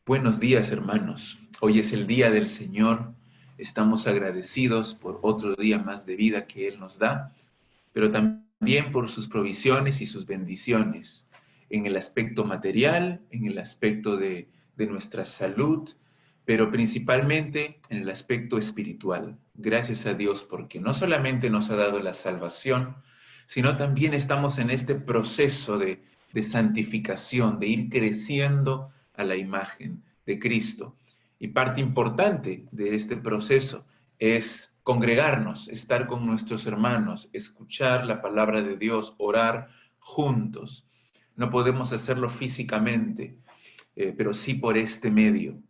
Buenos días, hermanos. Hoy es el día del Señor. Estamos agradecidos por otro día más de vida que Él nos da, pero también por sus provisiones y sus bendiciones en el aspecto material, en el aspecto de nuestra salud, pero principalmente en el aspecto espiritual. Gracias a Dios porque no solamente nos ha dado la salvación, sino también estamos en este proceso de santificación, de ir creciendo a la imagen de Cristo. Y parte importante de este proceso es congregarnos, estar con nuestros hermanos, escuchar la palabra de Dios, orar juntos. No podemos hacerlo físicamente, pero sí por este medio.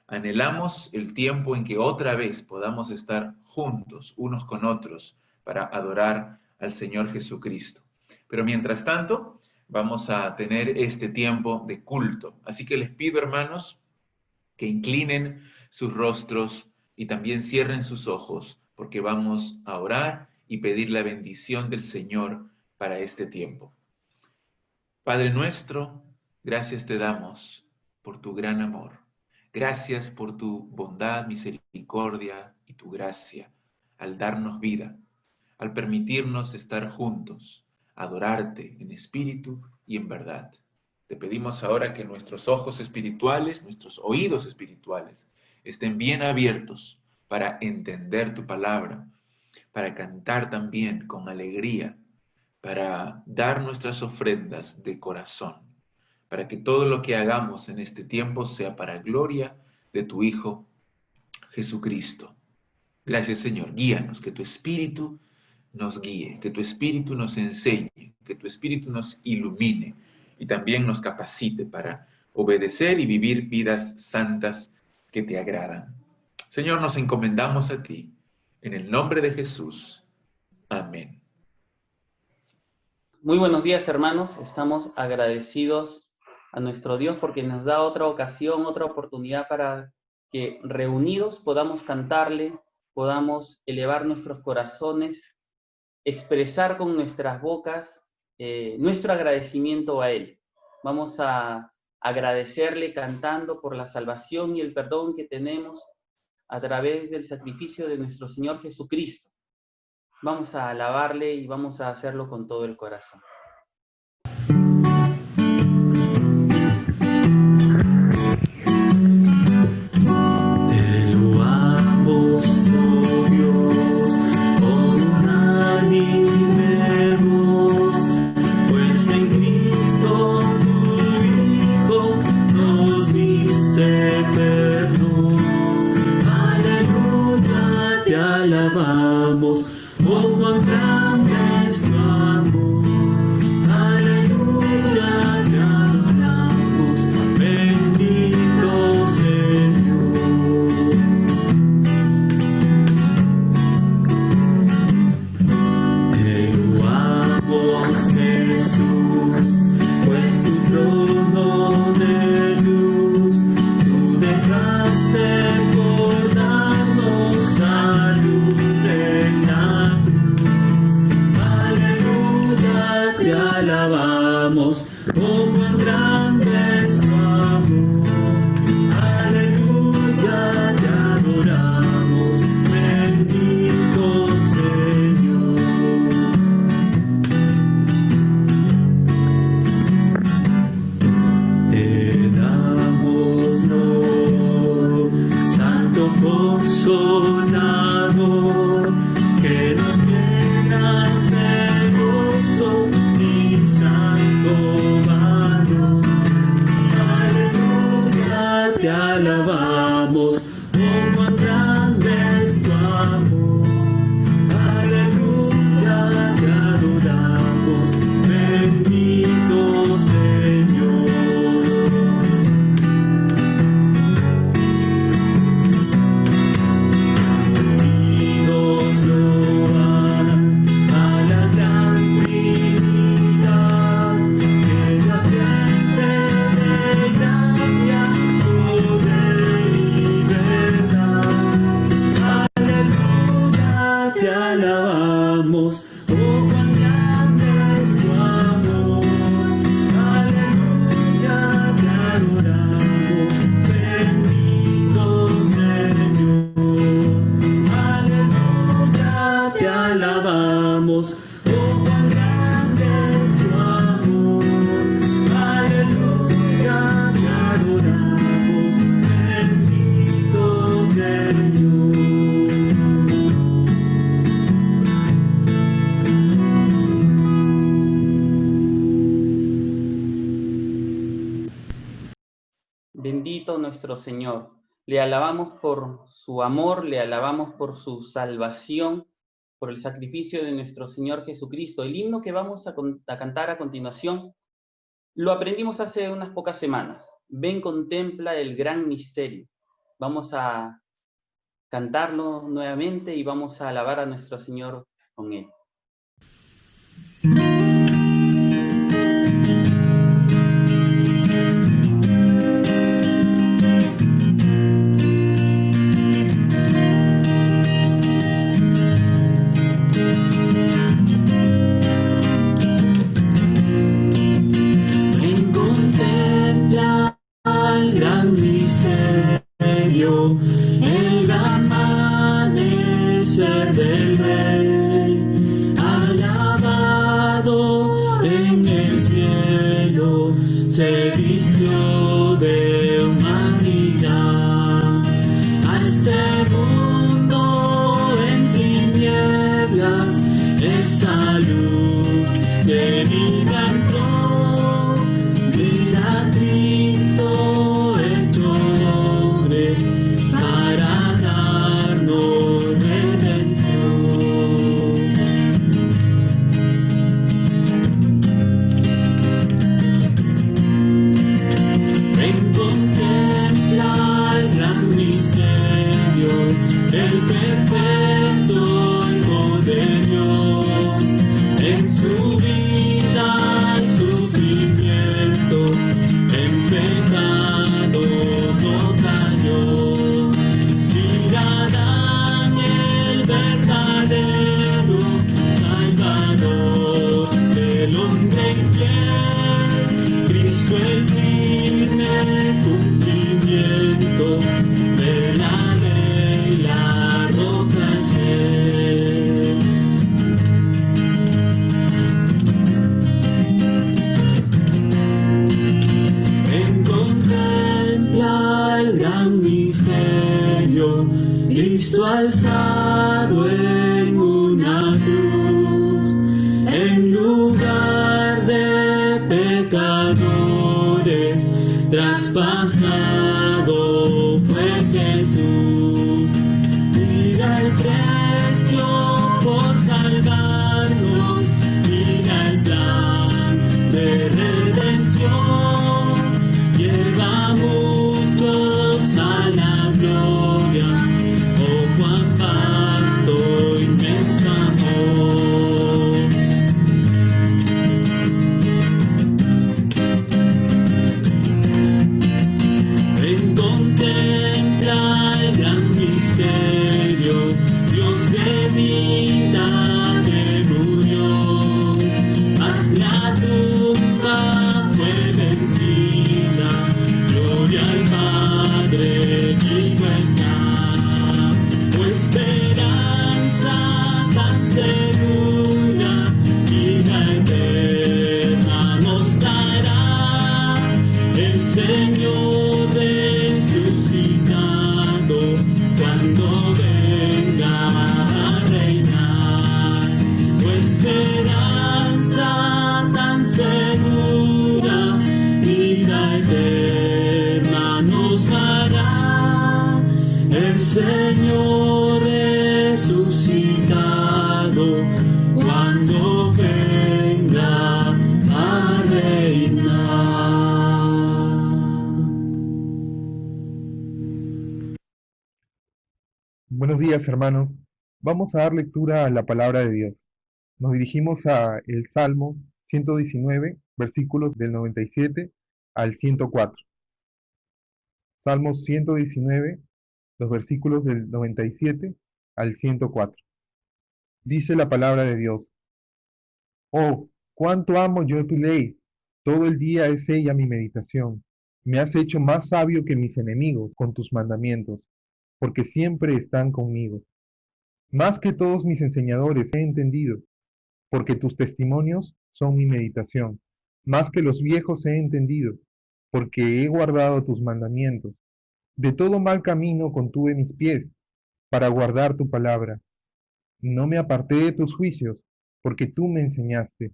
Anhelamos el tiempo en que otra vez podamos estar juntos, unos con otros, para adorar al Señor Jesucristo. Pero mientras tanto, vamos a tener este tiempo de culto. Así que les pido, hermanos, que inclinen sus rostros y también cierren sus ojos, porque vamos a orar y pedir la bendición del Señor para este tiempo. Padre nuestro, gracias te damos por tu gran amor. Gracias por tu bondad, misericordia y tu gracia al darnos vida, al permitirnos estar juntos, adorarte en espíritu y en verdad. Te pedimos ahora que nuestros ojos espirituales, nuestros oídos espirituales, estén bien abiertos para entender tu palabra, para cantar también con alegría, para dar nuestras ofrendas de corazón, para que todo lo que hagamos en este tiempo sea para gloria de tu Hijo Jesucristo. Gracias, Señor. Guíanos, que tu Espíritu nos guíe, que tu Espíritu nos enseñe, que tu Espíritu nos ilumine y también nos capacite para obedecer y vivir vidas santas que te agradan. Señor, nos encomendamos a ti, en el nombre de Jesús. Amén. Muy buenos días, hermanos. Estamos agradecidos a nuestro Dios porque nos da otra ocasión, otra oportunidad para que reunidos podamos cantarle, podamos elevar nuestros corazones, expresar con nuestras bocas nuestro agradecimiento a Él. Vamos a agradecerle cantando por la salvación y el perdón que tenemos a través del sacrificio de nuestro Señor Jesucristo. Vamos a alabarle y vamos a hacerlo con todo el corazón. Bendito nuestro Señor. Le alabamos por su amor, le alabamos por su salvación, por el sacrificio de nuestro Señor Jesucristo. El himno que vamos a cantar a continuación lo aprendimos hace unas pocas semanas. Ven, contempla el gran misterio. Vamos a cantarlo nuevamente y vamos a alabar a nuestro Señor con él. El amanecer del Rey, alabado en el cielo, se vistió de humanidad. A este mundo en tinieblas, esa luz de vida entró. Mira a Cristo hecho hombre, para darnos redención. Ven, contempla el gran misterio, el perfecto Hijo de Dios. En su vida y sufrimiento, en pecado no cayó. Mirarán el verdadero Salvador del hombre infiel, Cristo el firme cumplimiento de la ley, la roca al cielo. Ven, contempla el gran misterio, Cristo alzado en una cruz, en lugar de pecadores, traspasado fue Jesús. Mira el precio por salvarnos, mira el plan de redención. Lleva a muchos a la gloria, oh cuán vasto, inmenso amor. Ven, contempla el gran misterio, Dios de vida que murió, mas la tumba fue vencida, gloria al Padre, vivo está. Oh esperanza tan segura, vida eterna nos dará el Señor resucitado cuando venga a reinar. Oh esperanza tan segura, vida eterna nos dará el Señor resucitado cuando venga a reinar. Buenos días, hermanos. Vamos a dar lectura a la palabra de Dios. Nos dirigimos a el Salmo 119, versículos del 97 al 104. Salmo 119, los versículos del 97 al 104. Dice la palabra de Dios: Oh, cuánto amo yo tu ley, todo el día es ella mi meditación. Me has hecho más sabio que mis enemigos con tus mandamientos, porque siempre están conmigo. Más que todos mis enseñadores he entendido, porque tus testimonios son mi meditación. Más que los viejos he entendido, porque he guardado tus mandamientos. De todo mal camino contuve mis pies, para guardar tu palabra. No me aparté de tus juicios, porque tú me enseñaste.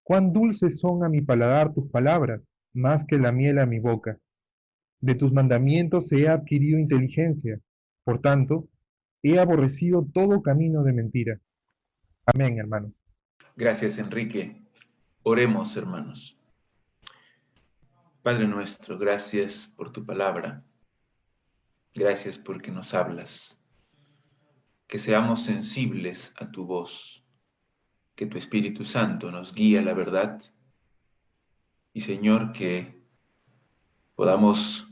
Cuán dulces son a mi paladar tus palabras, más que la miel a mi boca. De tus mandamientos he adquirido inteligencia. Por tanto, he aborrecido todo camino de mentira. Amén, hermanos. Gracias, Enrique. Oremos, hermanos. Padre nuestro, gracias por tu palabra. Gracias porque nos hablas. Que seamos sensibles a tu voz. Que tu Espíritu Santo nos guíe a la verdad. Y, Señor, que podamos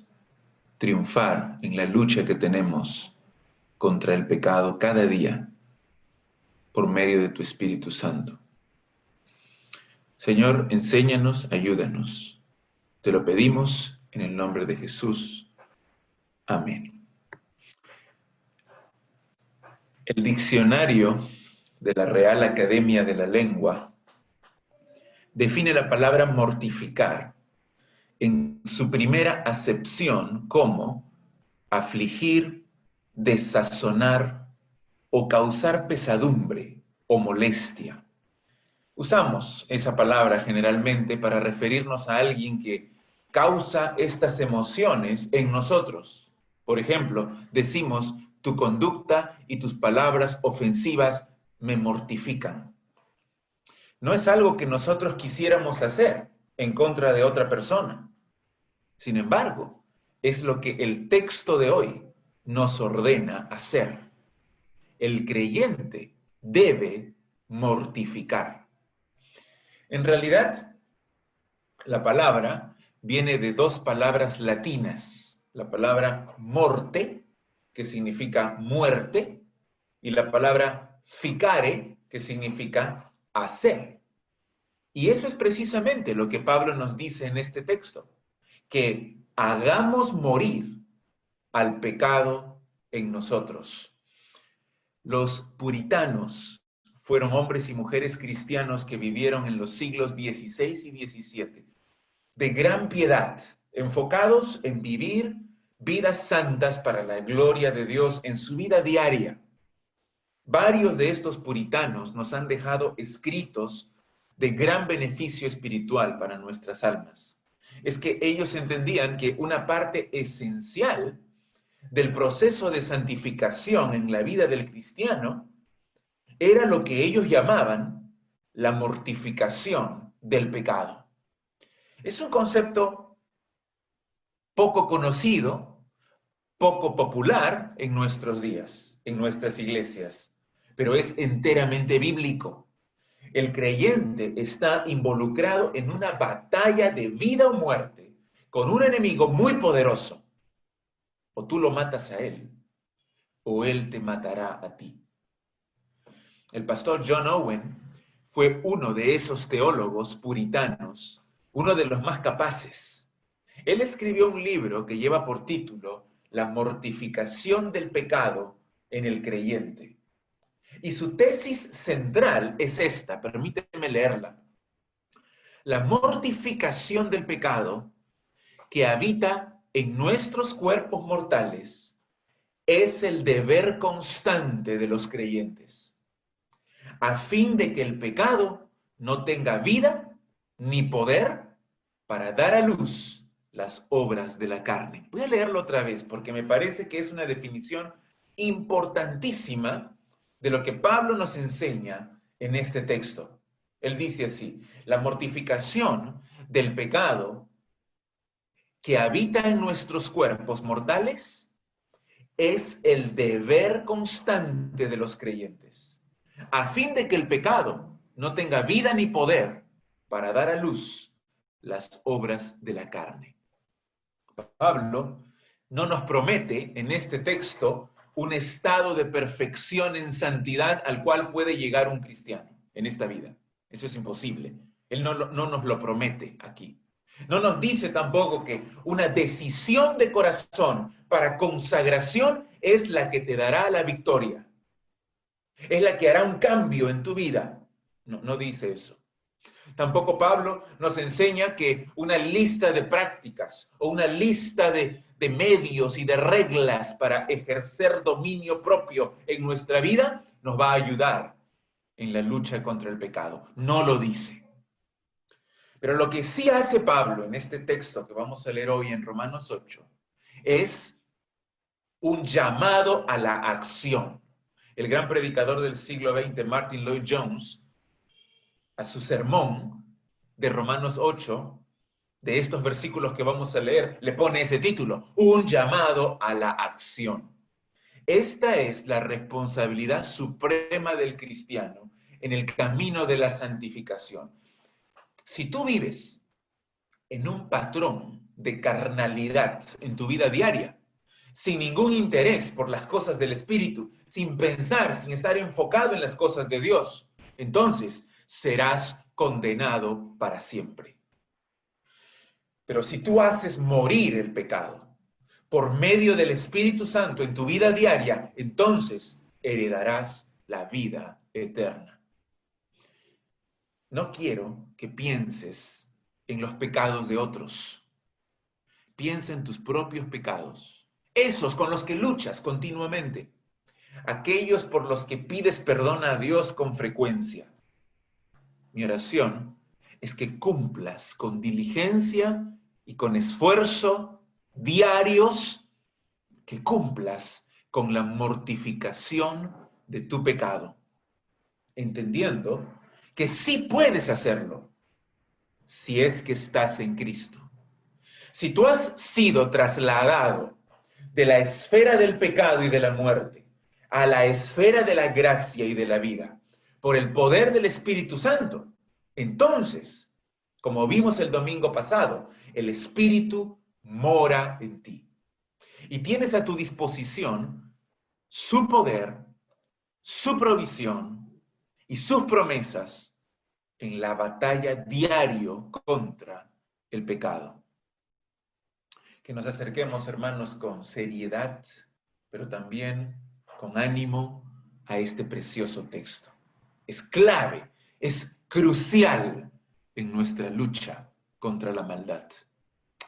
triunfar en la lucha que tenemos contra el pecado cada día por medio de tu Espíritu Santo. Señor, enséñanos, ayúdanos. Te lo pedimos en el nombre de Jesús. Amén. El diccionario de la Real Academia de la Lengua define la palabra mortificar en su primera acepción como afligir, desazonar o causar pesadumbre o molestia. Usamos esa palabra generalmente para referirnos a alguien que causa estas emociones en nosotros. Por ejemplo, decimos, tu conducta y tus palabras ofensivas me mortifican. No es algo que nosotros quisiéramos hacer en contra de otra persona. Sin embargo, es lo que el texto de hoy nos ordena hacer. El creyente debe mortificar. En realidad, la palabra viene de dos palabras latinas. La palabra morte, que significa muerte, y la palabra ficare, que significa hacer. Y eso es precisamente lo que Pablo nos dice en este texto, que hagamos morir al pecado en nosotros. Los puritanos fueron hombres y mujeres cristianos que vivieron en los siglos XVI y XVII, de gran piedad, enfocados en vivir vidas santas para la gloria de Dios en su vida diaria. Varios de estos puritanos nos han dejado escritos de gran beneficio espiritual para nuestras almas. Es que ellos entendían que una parte esencial del proceso de santificación en la vida del cristiano era lo que ellos llamaban la mortificación del pecado. Es un concepto poco conocido, poco popular en nuestros días, en nuestras iglesias, pero es enteramente bíblico. El creyente está involucrado en una batalla de vida o muerte con un enemigo muy poderoso. O tú lo matas a él, o él te matará a ti. El pastor John Owen fue uno de esos teólogos puritanos, uno de los más capaces. Él escribió un libro que lleva por título La mortificación del pecado en el creyente. Y su tesis central es esta, permíteme leerla. La mortificación del pecado que habita en nuestros cuerpos mortales es el deber constante de los creyentes, a fin de que el pecado no tenga vida ni poder para dar a luz las obras de la carne. Voy a leerlo otra vez porque me parece que es una definición importantísima de lo que Pablo nos enseña en este texto. Él dice así, la mortificación del pecado que habita en nuestros cuerpos mortales es el deber constante de los creyentes, a fin de que el pecado no tenga vida ni poder para dar a luz las obras de la carne. Pablo no nos promete en este texto un estado de perfección en santidad al cual puede llegar un cristiano en esta vida. Eso es imposible. Él no nos lo promete aquí. No nos dice tampoco que una decisión de corazón para consagración es la que te dará la victoria. Es la que hará un cambio en tu vida. No dice eso. Tampoco Pablo nos enseña que una lista de prácticas o una lista de medios y de reglas para ejercer dominio propio en nuestra vida nos va a ayudar en la lucha contra el pecado. No lo dice. Pero lo que sí hace Pablo en este texto que vamos a leer hoy en Romanos 8 Es un llamado a la acción. El gran predicador del siglo XX, Martin Lloyd-Jones, a su sermón de Romanos 8, de estos versículos que vamos a leer, le pone ese título, un llamado a la acción. Esta es la responsabilidad suprema del cristiano en el camino de la santificación. Si tú vives en un patrón de carnalidad en tu vida diaria, sin ningún interés por las cosas del Espíritu, sin pensar, sin estar enfocado en las cosas de Dios, entonces serás condenado para siempre. Pero si tú haces morir el pecado por medio del Espíritu Santo en tu vida diaria, entonces heredarás la vida eterna. No quiero que pienses en los pecados de otros. Piensa en tus propios pecados, esos con los que luchas continuamente, aquellos por los que pides perdón a Dios con frecuencia. Mi oración es que cumplas con diligencia y con esfuerzo diarios, que cumplas con la mortificación de tu pecado, entendiendo que sí puedes hacerlo si es que estás en Cristo. Si tú has sido trasladado de la esfera del pecado y de la muerte a la esfera de la gracia y de la vida por el poder del Espíritu Santo, entonces, como vimos el domingo pasado, el Espíritu mora en ti. Y tienes a tu disposición su poder, su provisión y sus promesas en la batalla diario contra el pecado. Que nos acerquemos, hermanos, con seriedad, pero también con ánimo a este precioso texto. Es clave, es crucial en nuestra lucha contra la maldad.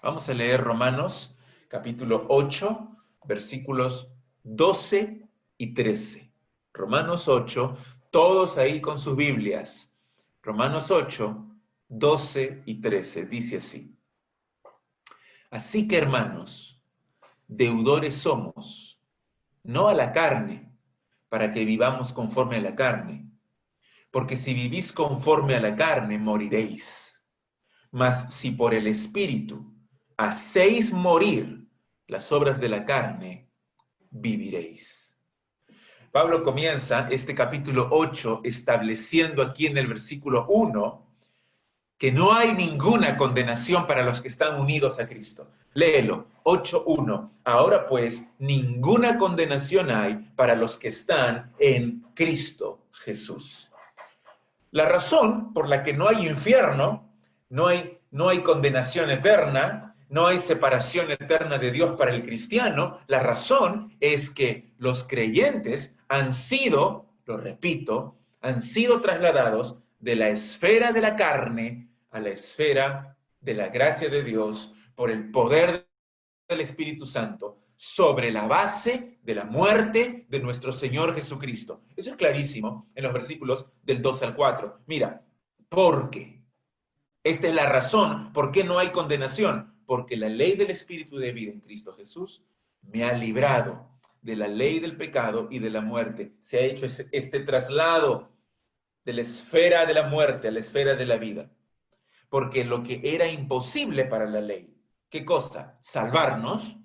Vamos a leer Romanos capítulo 8, versículos 12 y 13. Romanos 8, todos ahí con sus Biblias. Romanos 8, 12 y 13, dice así. Así que, hermanos, deudores somos, no a la carne, para que vivamos conforme a la carne. Porque si vivís conforme a la carne, moriréis. Mas si por el Espíritu hacéis morir las obras de la carne, viviréis. Pablo comienza este capítulo 8 estableciendo aquí en el versículo 1 que no hay ninguna condenación para los que están unidos a Cristo. Léelo, 8:1. Ahora pues, ninguna condenación hay para los que están en Cristo Jesús. La razón por la que no hay infierno, no hay condenación eterna, no hay separación eterna de Dios para el cristiano, la razón es que los creyentes han sido, lo repito, han sido trasladados de la esfera de la carne a la esfera de la gracia de Dios por el poder del Espíritu Santo sobre la base de la muerte de nuestro Señor Jesucristo. Eso es clarísimo en los versículos del 2 al 4. Mira, ¿por qué? Esta es la razón por qué no hay condenación. Porque la ley del Espíritu de vida en Cristo Jesús me ha librado de la ley del pecado y de la muerte. Se ha hecho este traslado de la esfera de la muerte a la esfera de la vida. Porque lo que era imposible para la ley, ¿qué cosa? Salvarnos,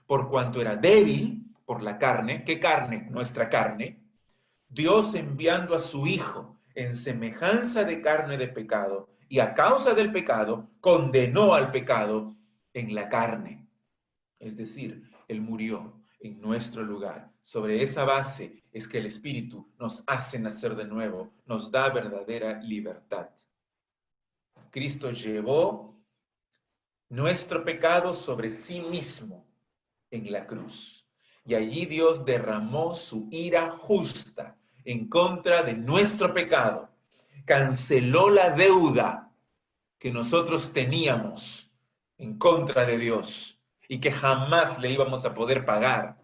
por cuanto era débil por la carne. ¿Qué carne? Nuestra carne. Dios enviando a su Hijo en semejanza de carne de pecado y a causa del pecado condenó al pecado en la carne. Es decir, Él murió en nuestro lugar. Sobre esa base es que el Espíritu nos hace nacer de nuevo, nos da verdadera libertad. Cristo llevó nuestro pecado sobre sí mismo en la cruz. Y allí Dios derramó su ira justa en contra de nuestro pecado. Canceló la deuda que nosotros teníamos en contra de Dios y que jamás le íbamos a poder pagar.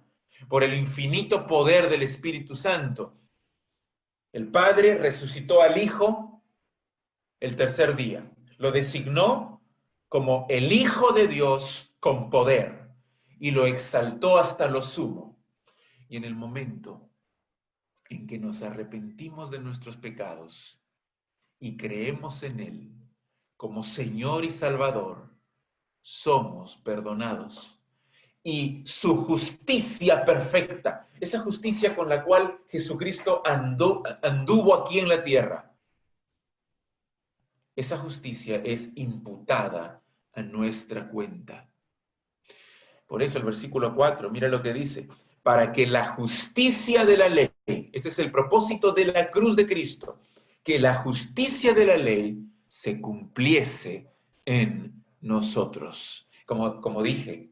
Por el infinito poder del Espíritu Santo, el Padre resucitó al Hijo el tercer día. Lo designó como el Hijo de Dios con poder. y lo exaltó hasta lo sumo. Y en el momento en que nos arrepentimos de nuestros pecados y creemos en Él como Señor y Salvador, somos perdonados. Y su justicia perfecta, esa justicia con la cual Jesucristo anduvo aquí en la tierra, esa justicia es imputada a nuestra cuenta. Por eso el versículo 4, mira lo que dice: para que la justicia de la ley, este es el propósito de la cruz de Cristo, que la justicia de la ley se cumpliese en nosotros. Como dije,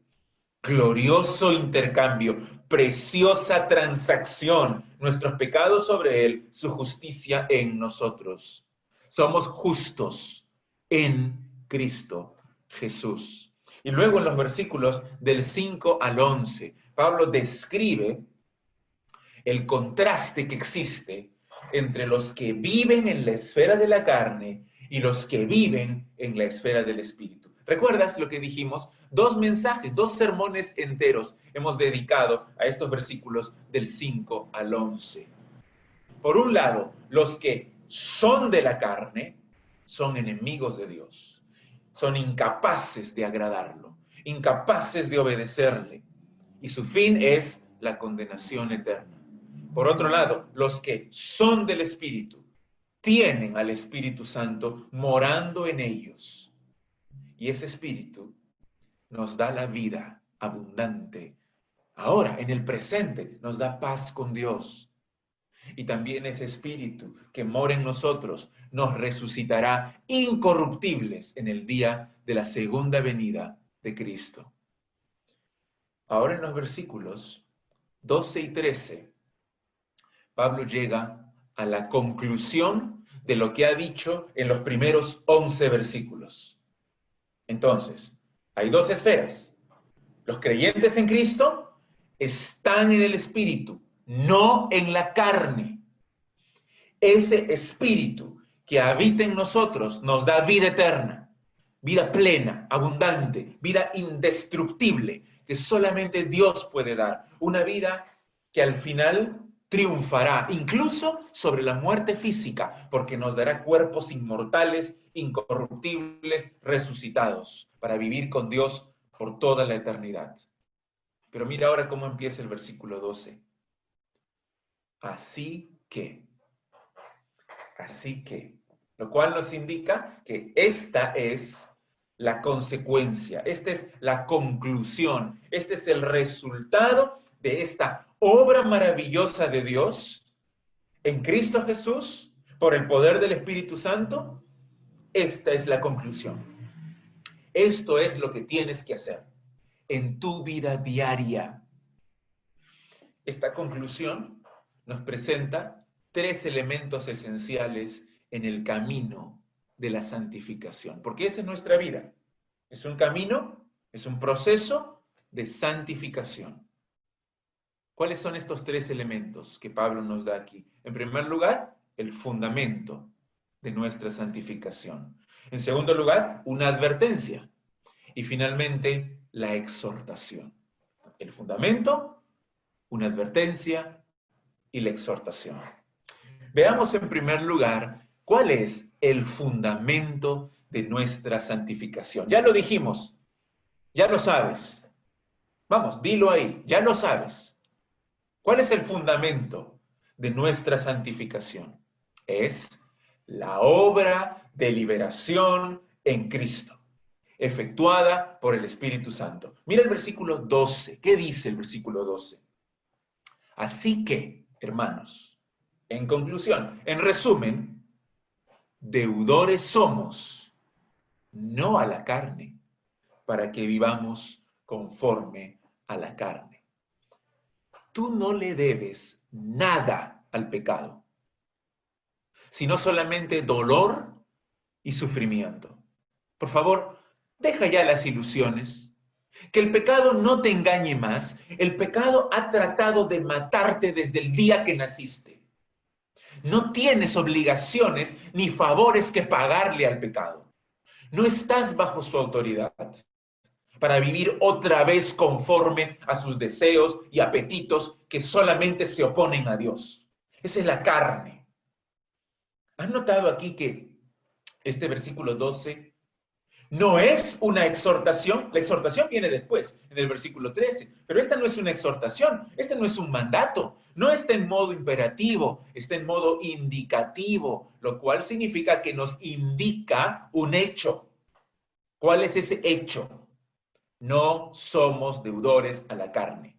glorioso intercambio, preciosa transacción, nuestros pecados sobre Él, su justicia en nosotros. Somos justos en Cristo Jesús. Y luego en los versículos del 5 al 11, Pablo describe el contraste que existe entre los que viven en la esfera de la carne y los que viven en la esfera del Espíritu. ¿Recuerdas lo que dijimos? 2 mensajes, 2 sermones enteros hemos dedicado a estos versículos del 5 al 11. Por un lado, los que son de la carne son enemigos de Dios. Son incapaces de agradarlo, incapaces de obedecerle. Y su fin es la condenación eterna. Por otro lado, los que son del Espíritu tienen al Espíritu Santo morando en ellos. Y ese Espíritu nos da la vida abundante. Ahora, en el presente, nos da paz con Dios. Y también ese Espíritu que mora en nosotros nos resucitará incorruptibles en el día de la segunda venida de Cristo. Ahora en los versículos 12 y 13, Pablo llega a la conclusión de lo que ha dicho en los primeros 11 versículos. Entonces, hay 2 esferas. Los creyentes en Cristo están en el Espíritu, no en la carne. Ese Espíritu que habita en nosotros nos da vida eterna, vida plena, abundante, vida indestructible, que solamente Dios puede dar. Una vida que al final triunfará, incluso sobre la muerte física, porque nos dará cuerpos inmortales, incorruptibles, resucitados, para vivir con Dios por toda la eternidad. Pero mira ahora cómo empieza el versículo 12. Así que, lo cual nos indica que esta es la consecuencia, esta es la conclusión, este es el resultado de esta obra maravillosa de Dios en Cristo Jesús, por el poder del Espíritu Santo. Esta es la conclusión. Esto es lo que tienes que hacer en tu vida diaria. Esta conclusión nos presenta 3 elementos esenciales en el camino de la santificación, porque esa es nuestra vida. Es un camino, es un proceso de santificación. ¿Cuáles son estos 3 elementos que Pablo nos da aquí? En primer lugar, el fundamento de nuestra santificación. En segundo lugar, una advertencia. Y finalmente, la exhortación. El fundamento, una advertencia y la exhortación. Veamos en primer lugar cuál es el fundamento de nuestra santificación. Ya lo dijimos, ya lo sabes. Vamos, dilo ahí, ya lo sabes. ¿Cuál es el fundamento de nuestra santificación? Es la obra de liberación en Cristo, efectuada por el Espíritu Santo. Mira el versículo 12. ¿Qué dice el versículo 12? Así que, hermanos, en conclusión, en resumen, deudores somos, no a la carne, para que vivamos conforme a la carne. Tú no le debes nada al pecado, sino solamente dolor y sufrimiento. Por favor, deja ya las ilusiones. Que el pecado no te engañe más. El pecado ha tratado de matarte desde el día que naciste. No tienes obligaciones ni favores que pagarle al pecado. No estás bajo su autoridad. para vivir otra vez conforme a sus deseos y apetitos que solamente se oponen a Dios. Esa es la carne. ¿Has notado aquí que este versículo 12 no es una exhortación? La exhortación viene después, en el versículo 13, pero esta no es una exhortación, este no es un mandato, no está en modo imperativo, está en modo indicativo, lo cual significa que nos indica un hecho. ¿Cuál es ese hecho? No somos deudores a la carne,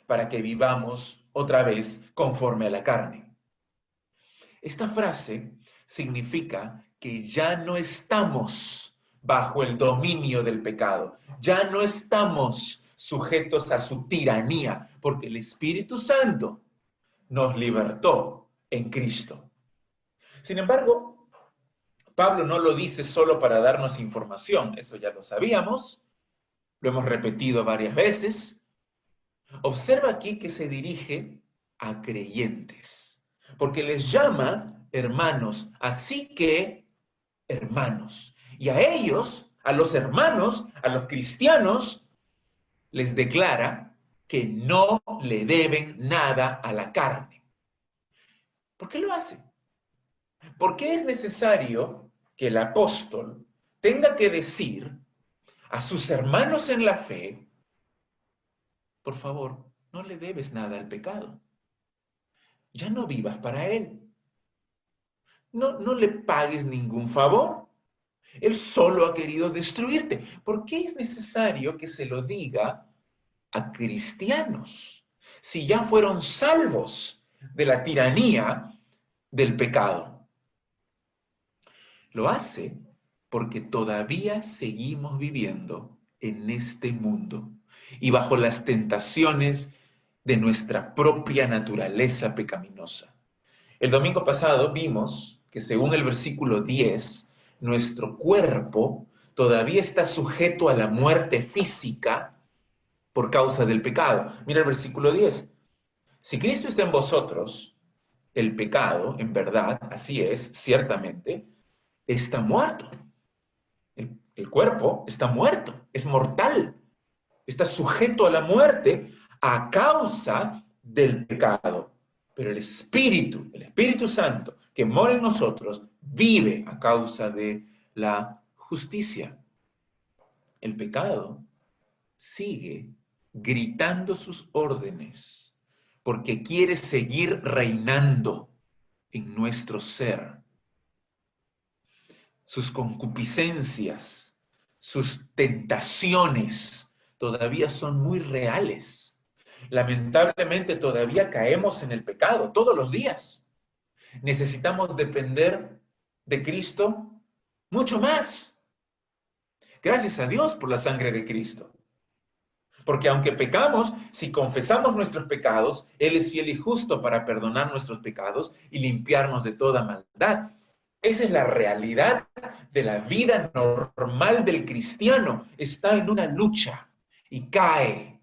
para que vivamos otra vez conforme a la carne. Esta frase significa que ya no estamos bajo el dominio del pecado, ya no estamos sujetos a su tiranía, porque el Espíritu Santo nos libertó en Cristo. Sin embargo, Pablo no lo dice solo para darnos información, eso ya lo sabíamos, lo hemos repetido varias veces. Observa aquí que se dirige a creyentes, porque les llama hermanos, así que hermanos. Y a ellos, a los hermanos, a los cristianos, les declara que no le deben nada a la carne. ¿Por qué lo hace? ¿Por qué es necesario que el apóstol tenga que decir a sus hermanos en la fe, por favor, no le debes nada al pecado? Ya no vivas para él. No le pagues ningún favor. Él solo ha querido destruirte. ¿Por qué es necesario que se lo diga a cristianos si ya fueron salvos de la tiranía del pecado? Lo hace porque todavía seguimos viviendo en este mundo y bajo las tentaciones de nuestra propia naturaleza pecaminosa. El domingo pasado vimos que según el versículo 10, nuestro cuerpo todavía está sujeto a la muerte física por causa del pecado. Mira el versículo 10. Si Cristo está en vosotros, el pecado, en verdad, así es, ciertamente, está muerto. El cuerpo está muerto, es mortal, está sujeto a la muerte a causa del pecado. Pero el Espíritu Santo que mora en nosotros, vive a causa de la justicia. El pecado sigue gritando sus órdenes porque quiere seguir reinando en nuestro ser. Sus concupiscencias, sus tentaciones todavía son muy reales. Lamentablemente todavía caemos en el pecado todos los días. Necesitamos depender de Cristo mucho más. Gracias a Dios por la sangre de Cristo. Porque aunque pecamos, si confesamos nuestros pecados, Él es fiel y justo para perdonar nuestros pecados y limpiarnos de toda maldad. Esa es la realidad de la vida normal del cristiano. Está en una lucha y cae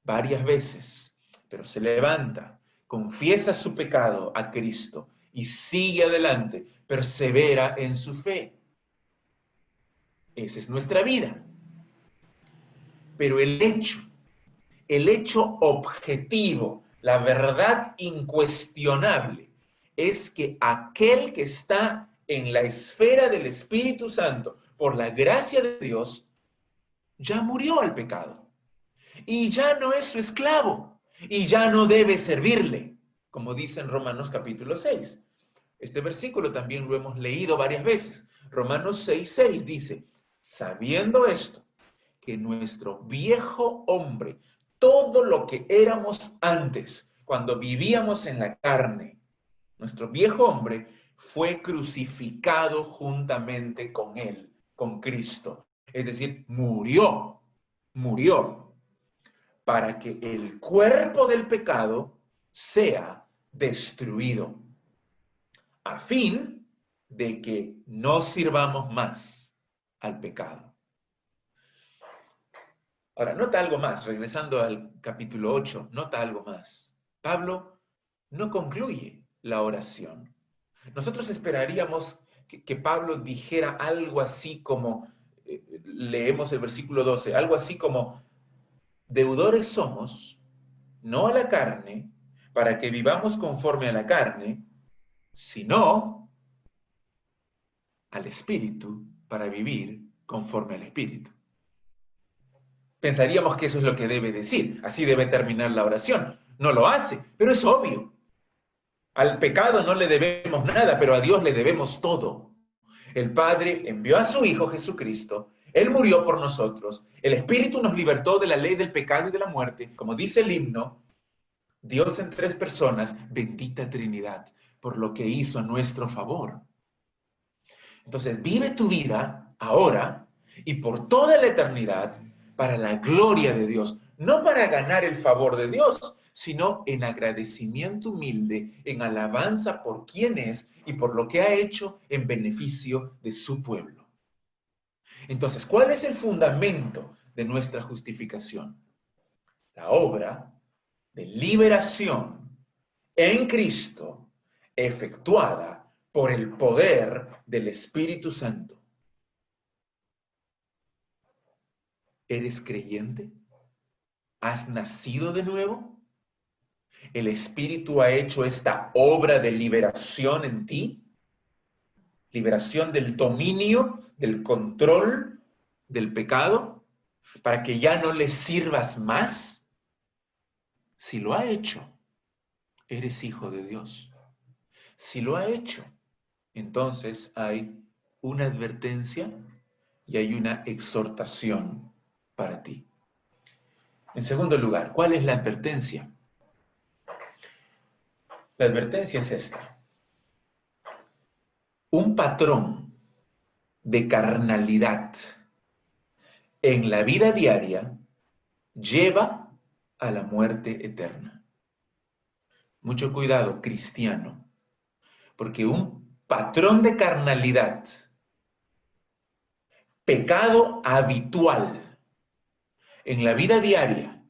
varias veces, pero se levanta, confiesa su pecado a Cristo y sigue adelante, persevera en su fe. Esa es nuestra vida. Pero el hecho objetivo, la verdad incuestionable, es que aquel que está en la esfera del Espíritu Santo, por la gracia de Dios, ya murió al pecado. Y ya no es su esclavo. Y ya no debe servirle, como dice en Romanos capítulo 6. Este versículo también lo hemos leído varias veces. Romanos 6:6 dice, sabiendo esto, que nuestro viejo hombre, todo lo que éramos antes, cuando vivíamos en la carne, nuestro viejo hombre fue crucificado juntamente con él, con Cristo. Es decir, murió, para que el cuerpo del pecado sea destruido, a fin de que no sirvamos más al pecado. Ahora, nota algo más, regresando al capítulo 8, nota algo más. Pablo no concluye la oración. Nosotros esperaríamos que Pablo dijera algo así como, leemos el versículo 12, algo así como, deudores somos, no a la carne, para que vivamos conforme a la carne, sino al Espíritu, para vivir conforme al Espíritu. Pensaríamos que eso es lo que debe decir, así debe terminar la oración. No lo hace, pero es obvio. Al pecado no le debemos nada, pero a Dios le debemos todo. El Padre envió a su Hijo Jesucristo, Él murió por nosotros, el Espíritu nos libertó de la ley del pecado y de la muerte, como dice el himno, Dios en tres personas, bendita Trinidad, por lo que hizo a nuestro favor. Entonces, vive tu vida ahora y por toda la eternidad para la gloria de Dios, no para ganar el favor de Dios, sino en agradecimiento humilde, en alabanza por quién es y por lo que ha hecho en beneficio de su pueblo. Entonces, ¿cuál es el fundamento de nuestra justificación? La obra de liberación en Cristo, efectuada por el poder del Espíritu Santo. ¿Eres creyente? ¿Has nacido de nuevo? ¿El Espíritu ha hecho esta obra de liberación en ti? Liberación del dominio, del control del pecado, para que ya no le sirvas más. Si lo ha hecho, eres hijo de Dios. Si lo ha hecho, entonces hay una advertencia y hay una exhortación para ti. En segundo lugar, ¿cuál es la advertencia? La advertencia es esta. Un patrón de carnalidad en la vida diaria lleva a la muerte eterna. Mucho cuidado, cristiano, porque un patrón de carnalidad, pecado habitual en la vida diaria,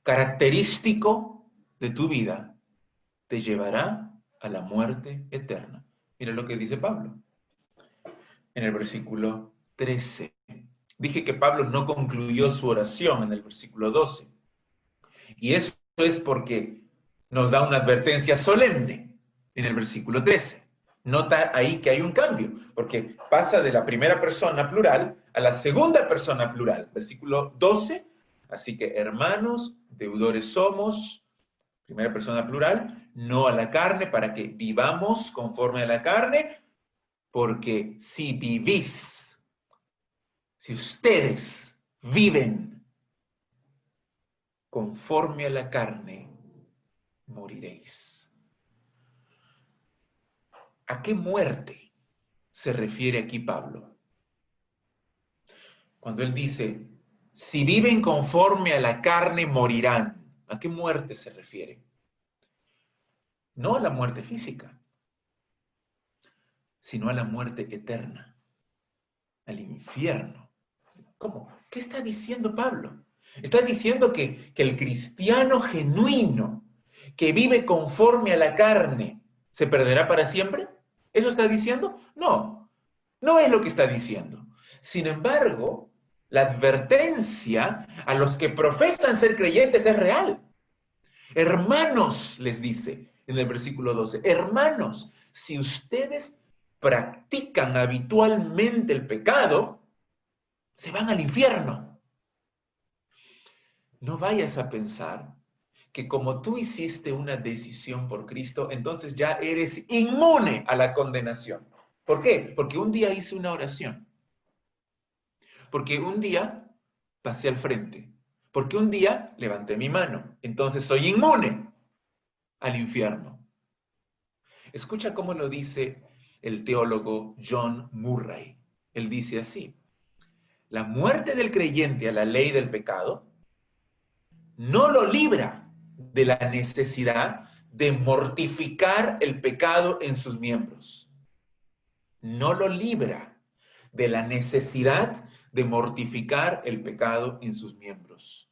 característico de tu vida, te llevará a la muerte eterna. Mira lo que dice Pablo en el versículo 13. Dije que Pablo no concluyó su oración en el versículo 12. Y eso es porque nos da una advertencia solemne en el versículo 13. Nota ahí que hay un cambio, porque pasa de la primera persona plural a la segunda persona plural. Versículo 12. Así que, hermanos, deudores somos, primera persona plural, no a la carne, para que vivamos conforme a la carne, porque si vivís, si ustedes viven conforme a la carne, moriréis. ¿A qué muerte se refiere aquí Pablo? Cuando él dice, si viven conforme a la carne, morirán. ¿A qué muerte se refiere? No a la muerte física, sino a la muerte eterna, al infierno. ¿Cómo? ¿Qué está diciendo Pablo? Está diciendo que el cristiano genuino que vive conforme a la carne se perderá para siempre. ¿Eso está diciendo? No, no es lo que está diciendo. Sin embargo, la advertencia a los que profesan ser creyentes es real. Hermanos, les dice en el versículo 12, hermanos, si ustedes practican habitualmente el pecado, se van al infierno. No vayas a pensar que como tú hiciste una decisión por Cristo, entonces ya eres inmune a la condenación. ¿Por qué? Porque un día hice una oración. Porque un día pasé al frente. Porque un día levanté mi mano. Entonces soy inmune al infierno. Escucha cómo lo dice el teólogo John Murray. Él dice así: la muerte del creyente a la ley del pecado no lo libra de la necesidad de mortificar el pecado en sus miembros. No lo libra de la necesidad de mortificar el pecado en sus miembros.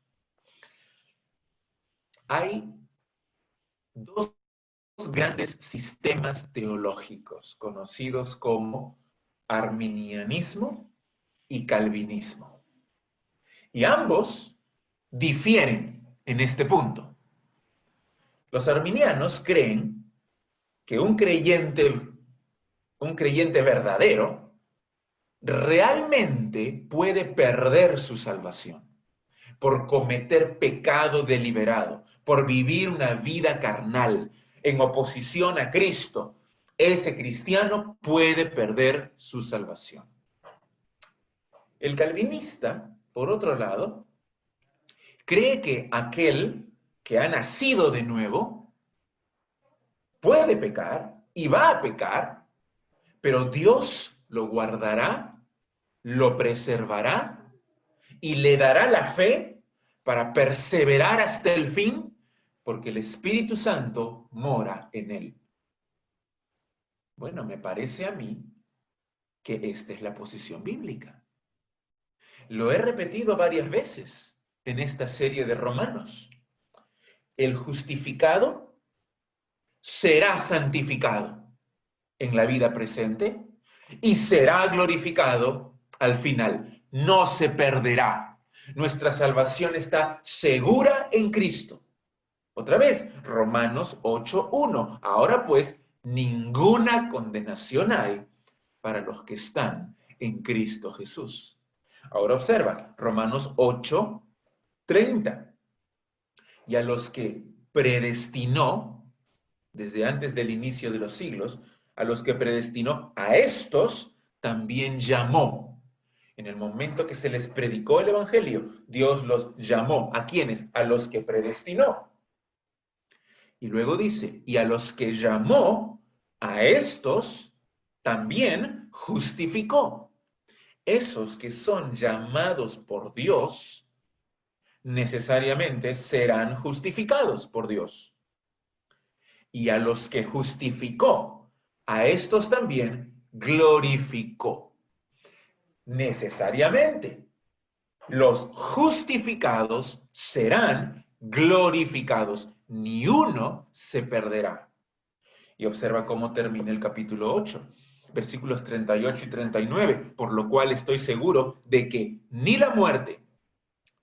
Hay dos grandes sistemas teológicos conocidos como arminianismo y calvinismo. Y ambos difieren en este punto. Los arminianos creen que un creyente verdadero realmente puede perder su salvación por cometer pecado deliberado, por vivir una vida carnal en oposición a Cristo. Ese cristiano puede perder su salvación. El calvinista, por otro lado, cree que aquel que ha nacido de nuevo puede pecar y va a pecar, pero Dios lo guardará, lo preservará y le dará la fe para perseverar hasta el fin, porque el Espíritu Santo mora en él. Bueno, me parece a mí que esta es la posición bíblica. Lo he repetido varias veces en esta serie de Romanos. El justificado será santificado en la vida presente y será glorificado al final. No se perderá. Nuestra salvación está segura en Cristo. Otra vez, Romanos 8:1. Ahora pues, ninguna condenación hay para los que están en Cristo Jesús. Ahora observa, Romanos 8:30. Y a los que predestinó, desde antes del inicio de los siglos, a los que predestinó, a estos también llamó. En el momento que se les predicó el Evangelio, Dios los llamó. ¿A quiénes? A los que predestinó. Y luego dice, y a los que llamó, a estos también justificó. Esos que son llamados por Dios, necesariamente serán justificados por Dios. Y a los que justificó, a estos también glorificó. Necesariamente, los justificados serán glorificados. Ni uno se perderá. Y observa cómo termina el capítulo 8, versículos 38 y 39, por lo cual estoy seguro de que ni la muerte,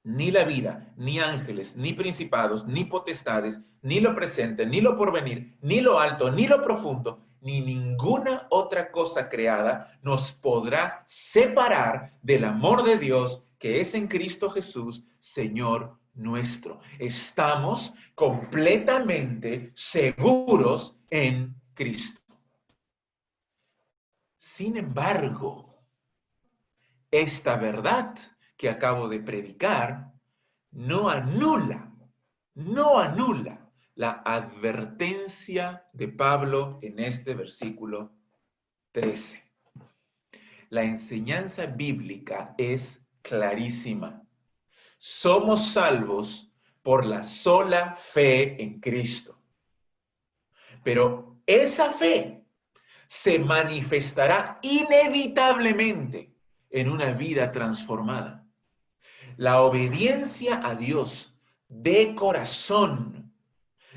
ni la vida, ni ángeles, ni principados, ni potestades, ni lo presente, ni lo porvenir, ni lo alto, ni lo profundo, ni ninguna otra cosa creada nos podrá separar del amor de Dios que es en Cristo Jesús, Señor nuestro. Estamos completamente seguros en Cristo. Sin embargo, esta verdad que acabo de predicar no anula la advertencia de Pablo en este versículo 13. La enseñanza bíblica es clarísima. Somos salvos por la sola fe en Cristo. Pero esa fe se manifestará inevitablemente en una vida transformada. La obediencia a Dios de corazón,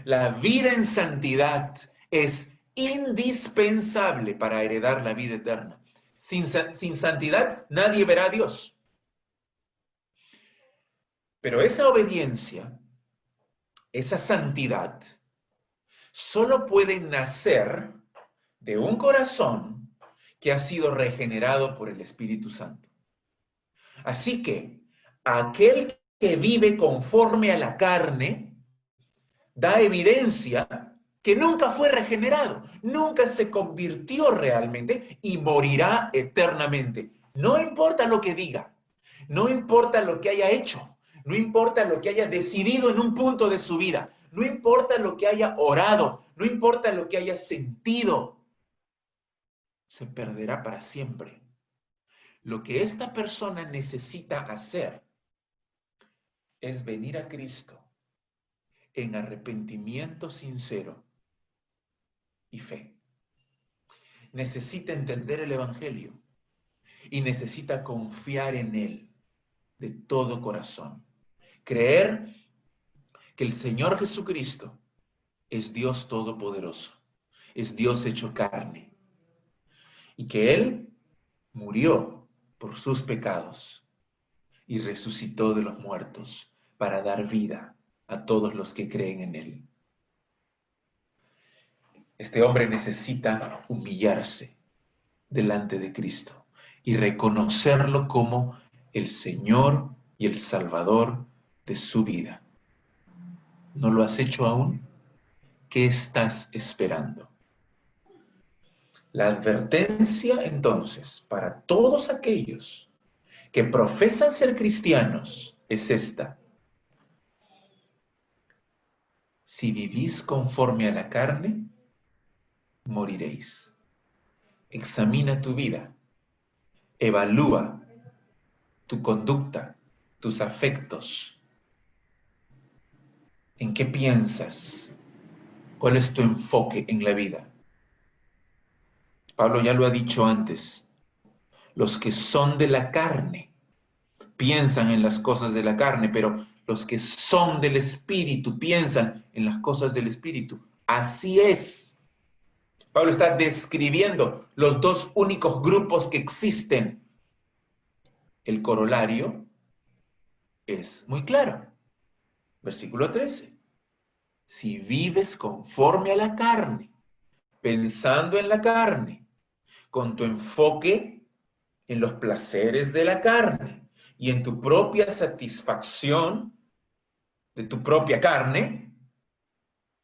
la vida en santidad es indispensable para heredar la vida eterna. Sin santidad nadie verá a Dios. Pero esa obediencia, esa santidad, solo puede nacer de un corazón que ha sido regenerado por el Espíritu Santo. Así que aquel que vive conforme a la carne da evidencia que nunca fue regenerado, nunca se convirtió realmente y morirá eternamente. No importa lo que diga, no importa lo que haya hecho, no importa lo que haya decidido en un punto de su vida, no importa lo que haya orado, no importa lo que haya sentido, se perderá para siempre. Lo que esta persona necesita hacer es venir a Cristo en arrepentimiento sincero y fe. Necesita entender el Evangelio y necesita confiar en Él de todo corazón. Creer que el Señor Jesucristo es Dios Todopoderoso, es Dios hecho carne y que Él murió por sus pecados y resucitó de los muertos para dar vida a todos los que creen en Él. Este hombre necesita humillarse delante de Cristo y reconocerlo como el Señor y el Salvador de su vida. ¿No lo has hecho aún? ¿Qué estás esperando? La advertencia, entonces, para todos aquellos que profesan ser cristianos es esta. Si vivís conforme a la carne, moriréis. Examina tu vida. Evalúa tu conducta, tus afectos. ¿En qué piensas? ¿Cuál es tu enfoque en la vida? Pablo ya lo ha dicho antes. Los que son de la carne piensan en las cosas de la carne, pero los que son del Espíritu piensan en las cosas del Espíritu. Así es. Pablo está describiendo los dos únicos grupos que existen. El corolario es muy claro. Versículo 13. Si vives conforme a la carne, pensando en la carne, con tu enfoque en los placeres de la carne y en tu propia satisfacción de tu propia carne,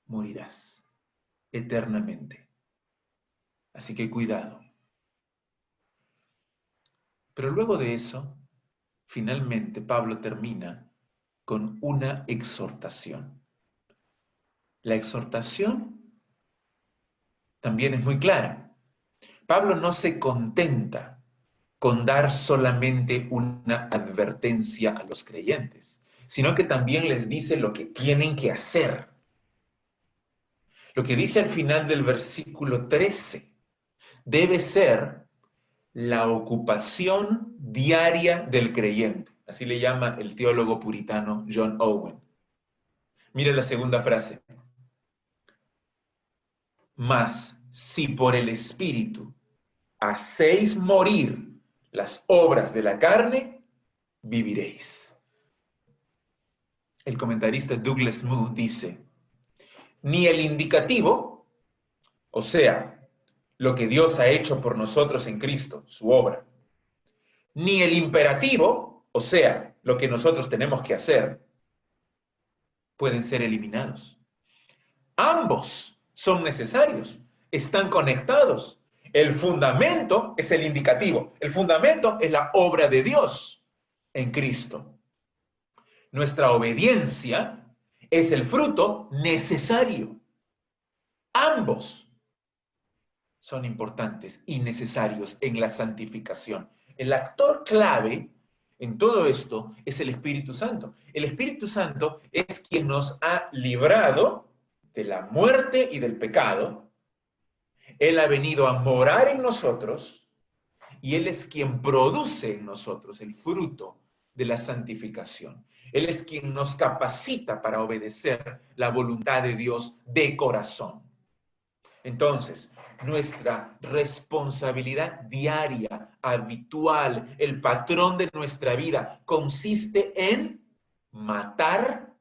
morirás eternamente. Así que cuidado. Pero luego de eso, finalmente Pablo termina con una exhortación. La exhortación también es muy clara. Pablo no se contenta con dar solamente una advertencia a los creyentes, sino que también les dice lo que tienen que hacer. Lo que dice al final del versículo 13 debe ser la ocupación diaria del creyente. Así le llama el teólogo puritano John Owen. Mira la segunda frase. Mas si por el Espíritu hacéis morir las obras de la carne, viviréis. El comentarista Douglas Moo dice, ni el indicativo, o sea, lo que Dios ha hecho por nosotros en Cristo, su obra, ni el imperativo, o sea, lo que nosotros tenemos que hacer, pueden ser eliminados. Ambos son necesarios, están conectados. El fundamento es el indicativo, el fundamento es la obra de Dios en Cristo. Nuestra obediencia es el fruto necesario. Ambos son importantes y necesarios en la santificación. El actor clave en todo esto es el Espíritu Santo. El Espíritu Santo es quien nos ha librado de la muerte y del pecado. Él ha venido a morar en nosotros y Él es quien produce en nosotros el fruto de la santificación. Él es quien nos capacita para obedecer la voluntad de Dios de corazón. Entonces, nuestra responsabilidad diaria, habitual, el patrón de nuestra vida, consiste en matar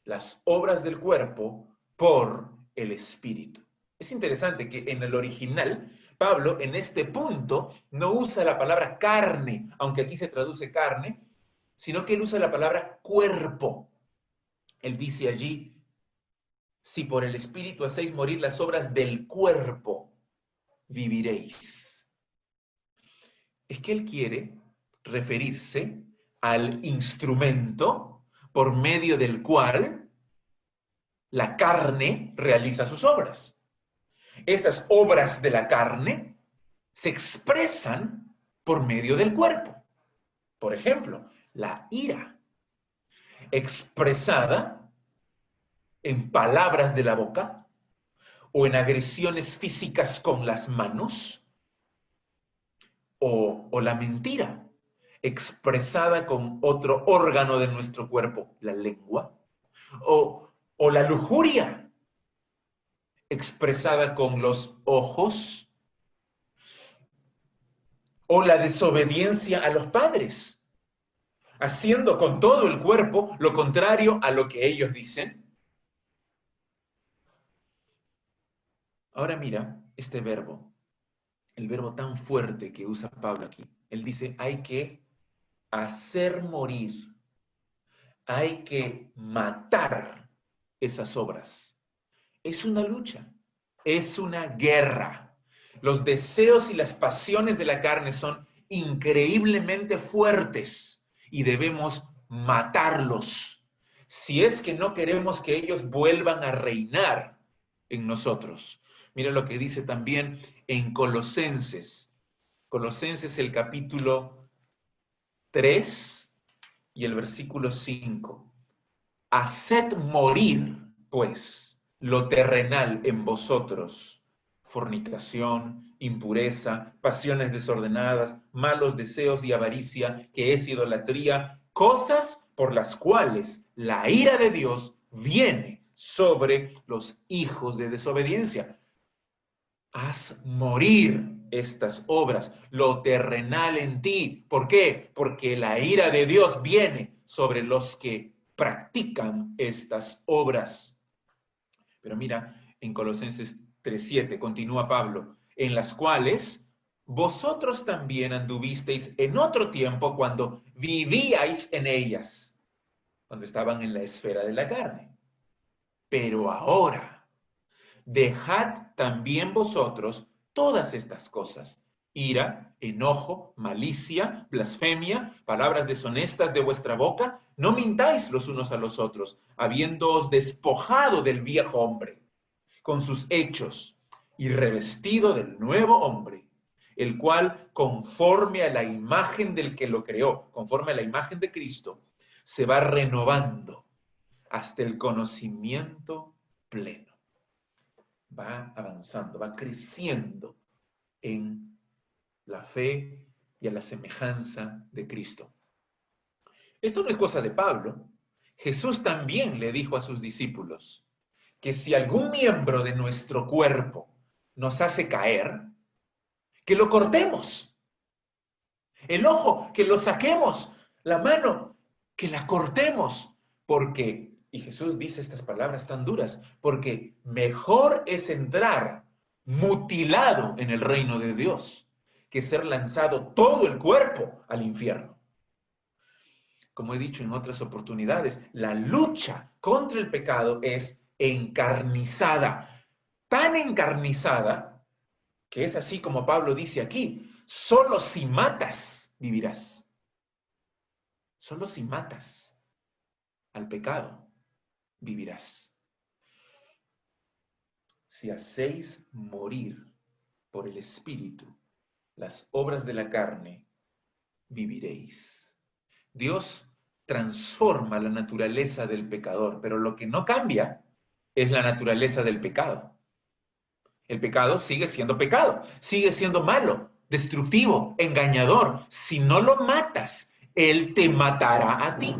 las obras del cuerpo por el Espíritu. Es interesante que en el original, Pablo en este punto no usa la palabra carne, aunque aquí se traduce carne, sino que él usa la palabra cuerpo. Él dice allí, si por el Espíritu hacéis morir las obras del cuerpo, viviréis. Es que él quiere referirse al instrumento por medio del cual la carne realiza sus obras. Esas obras de la carne se expresan por medio del cuerpo. Por ejemplo, la ira, expresada en palabras de la boca o en agresiones físicas con las manos, o la mentira, expresada con otro órgano de nuestro cuerpo, la lengua, o la lujuria, expresada con los ojos, o la desobediencia a los padres, haciendo con todo el cuerpo lo contrario a lo que ellos dicen. Ahora mira este verbo, el verbo tan fuerte que usa Pablo aquí. Él dice, hay que hacer morir, hay que matar esas obras. Es una lucha, es una guerra. Los deseos y las pasiones de la carne son increíblemente fuertes y debemos matarlos si es que no queremos que ellos vuelvan a reinar en nosotros. Mira lo que dice también en Colosenses. Colosenses el capítulo 3 y el versículo 5. Haced morir, pues, lo terrenal en vosotros: fornicación, impureza, pasiones desordenadas, malos deseos y avaricia, que es idolatría, cosas por las cuales la ira de Dios viene sobre los hijos de desobediencia. Haz morir estas obras, lo terrenal en ti. ¿Por qué? Porque la ira de Dios viene sobre los que practican estas obras. Pero mira, en Colosenses 3:7 continúa Pablo, en las cuales vosotros también anduvisteis en otro tiempo cuando vivíais en ellas, cuando estaban en la esfera de la carne. Pero ahora, dejad también vosotros todas estas cosas: ira, enojo, malicia, blasfemia, palabras deshonestas de vuestra boca. No mintáis los unos a los otros, habiéndoos despojado del viejo hombre con sus hechos y revestido del nuevo hombre, el cual, conforme a la imagen del que lo creó, conforme a la imagen de Cristo, se va renovando hasta el conocimiento pleno. Va avanzando, va creciendo en la fe y a la semejanza de Cristo. Esto no es cosa de Pablo. Jesús también le dijo a sus discípulos que si algún miembro de nuestro cuerpo nos hace caer, que lo cortemos. El ojo, que lo saquemos. La mano, que la cortemos. Porque, y Jesús dice estas palabras tan duras, porque mejor es entrar mutilado en el reino de Dios que ser lanzado todo el cuerpo al infierno. Como he dicho en otras oportunidades, la lucha contra el pecado es encarnizada, tan encarnizada que es así como Pablo dice aquí: solo si matas vivirás. Solo si matas al pecado vivirás. Si hacéis morir por el Espíritu las obras de la carne, viviréis. Dios transforma la naturaleza del pecador, pero lo que no cambia es la naturaleza del pecado. El pecado sigue siendo pecado, sigue siendo malo, destructivo, engañador. Si no lo matas, Él te matará a ti.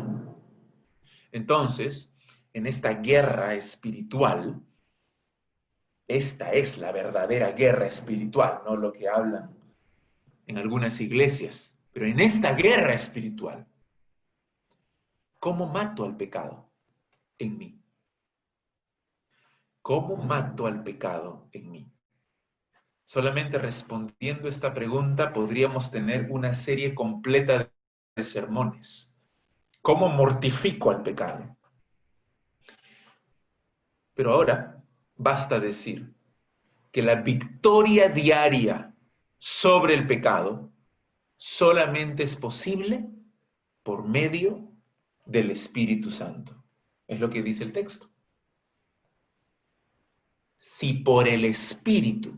Entonces, en esta guerra espiritual, esta es la verdadera guerra espiritual, no lo que hablan en algunas iglesias, pero en esta guerra espiritual, ¿cómo mato al pecado en mí? ¿Cómo mato al pecado en mí? Solamente respondiendo esta pregunta podríamos tener una serie completa de sermones. ¿Cómo mortifico al pecado? Pero ahora basta decir que la victoria diaria sobre el pecado solamente es posible por medio del Espíritu Santo. Es lo que dice el texto. Si por el Espíritu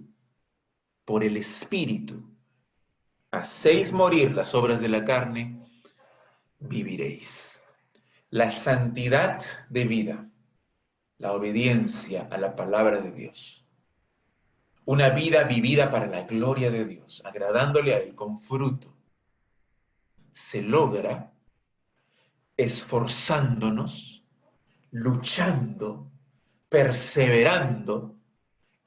hacéis morir las obras de la carne, viviréis. La santidad de vida, la obediencia a la palabra de Dios, una vida vivida para la gloria de Dios, agradándole a Él con fruto, se logra esforzándonos, luchando, perseverando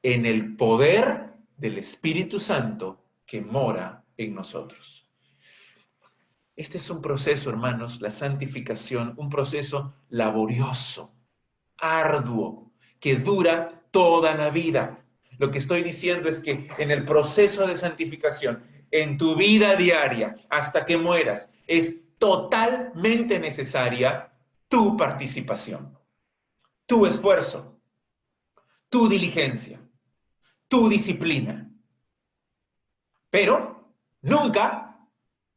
en el poder del Espíritu Santo que mora en nosotros. Este es un proceso, hermanos, la santificación, un proceso laborioso, arduo, que dura toda la vida. Lo que estoy diciendo es que en el proceso de santificación, en tu vida diaria, hasta que mueras, es totalmente necesaria tu participación, tu esfuerzo, tu diligencia, tu disciplina. Pero nunca